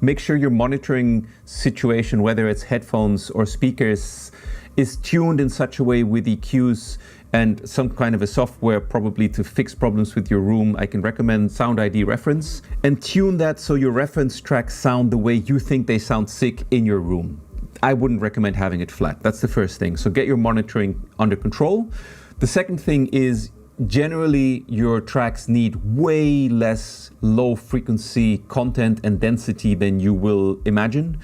Make sure your monitoring situation, whether it's headphones or speakers, is tuned in such a way with EQs and some kind of a software probably to fix problems with your room. I can recommend Sound ID Reference, and tune that so your reference tracks sound the way you think they sound sick in your room. I wouldn't recommend having it flat. That's the first thing. So get your monitoring under control. The second thing is generally your tracks need way less low frequency content and density than you will imagine.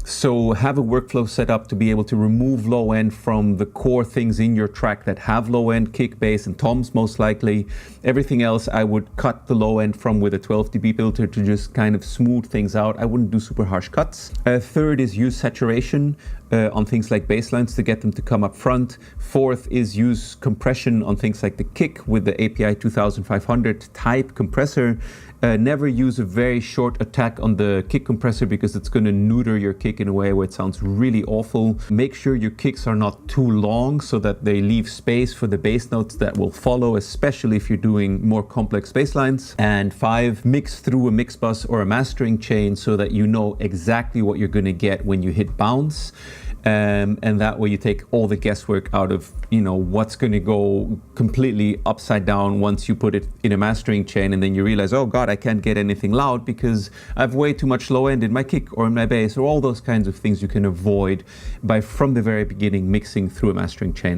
So have a workflow set up to be able to remove low end from the core things in your track that have low end, kick, bass, and toms most likely. Everything else I would cut the low end from with a 12 dB filter to just kind of smooth things out. I wouldn't do super harsh cuts. Third is use saturation on things like bass lines to get them to come up front. Fourth is use compression on things like the kick with the API 2500 type compressor. Never use a very short attack on the kick compressor because it's going to neuter your kick in a way where it sounds really awful. Make sure your kicks are not too long so that they leave space for the bass notes that will follow, especially if you're doing more complex bass lines. And 5, mix through a mix bus or a mastering chain so that you know exactly what you're going to get when you hit bounce. And that way you take all the guesswork out of, what's going to go completely upside down once you put it in a mastering chain, and then you realize, oh God, I can't get anything loud because I have way too much low end in my kick or in my bass, or all those kinds of things you can avoid by from the very beginning mixing through a mastering chain.